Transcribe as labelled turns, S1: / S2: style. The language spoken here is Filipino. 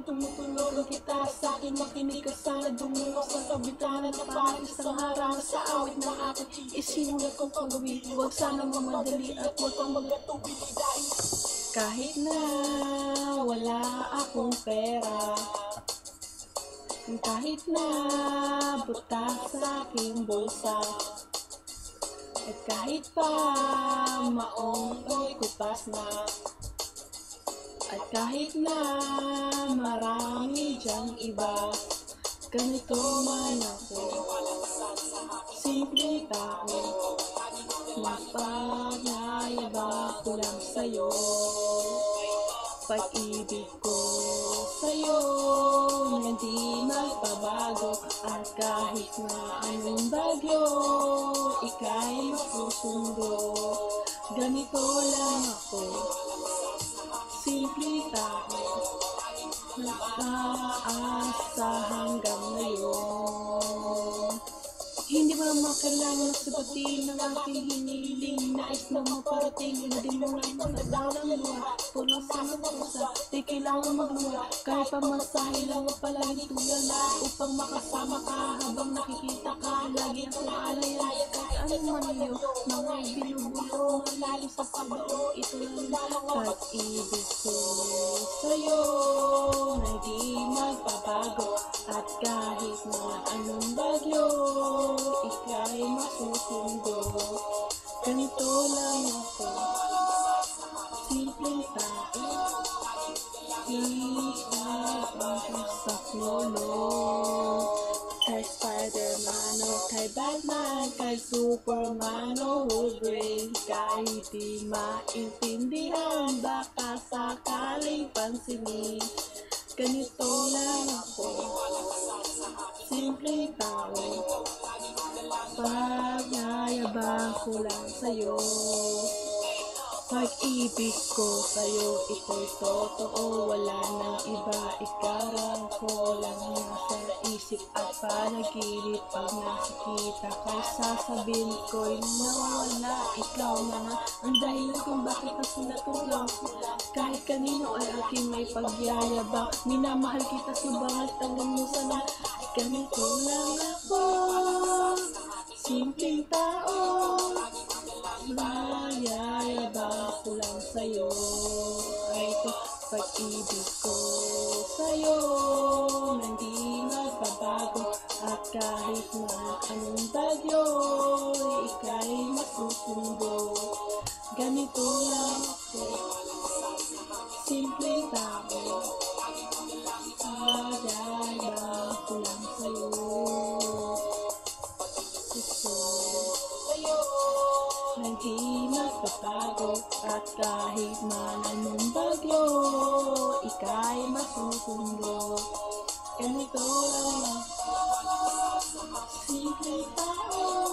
S1: tumutulungan kita. Sa akin makinig ka sana, dumulog sa kabitanan na parang isang harang sa awit na akin isinulat kong pagawin. Huwag sana mamadali at huwag kang magatubili dahil kahit na wala akong pera, kahit na buta sa aking bulsa, at kahit pa maong ko'y kupas na, at kahit na marami dyang iba, ganito man ako, simpleng tao, mapagayabang ko lang sa'yo. Pag-ibig ko sa'yo na di magbabago, at kahit na anong bagyo, ika'y masusundo. Ganito lang ako, simpleng tao, nag-aasa hanggang ngayon. Hindi mo naman kailangan sagutin ng aking hinihiling. Nais na maparating, hindi mo na magdadalang luha. Pulang sa pusa, di kailangan magluha. Kahit pamasahe lang ang palaging tulala, upang makasama ka habang nakikita ka. Lagi ang alayan, kahit ano man iyo, mga binubulong, malalim sa pagbuo. Ito lang pag-ibig ko sa'yo, na di magbabago, at kahit na anong bagyo, ika'y masusundo. Ganito lang ako, simpleng tao, iisang sa klolo. Kay Spider-Man o kay Batman, kay Superman o Wolverine, kahit di maintindihan, baka sakaling pansinin. Ganito lang ako, simpleng tao, pagyayabang ko lang sa'yo. Pag-ibig ko sa'yo, ito'y totoo, wala nang iba. Ikaw ko lang nasa isip at panaginip. Pag nakikita kay sasabihin ko'y nawala. Ikaw na nga ang dahilan kung bakit nasulat ko lang. Kahit kanino ay aking may pagyayabang, minamahal kita subalit hanggang musa na. Ganito lang ako, simpleng tao, mayayabang ko lang sa'yo. Ay ito, pag-ibig ko sa'yo, na hindi magbabago, at kahit na anong bagyo, ika'y masusundo. Ganito lang ako, simpleng tao, mayayabang ko lang sa'yo. Hindi magbabago, at kahit man anong bagyo, ika'y masusundo. Ganito lang ako, simpleng tao,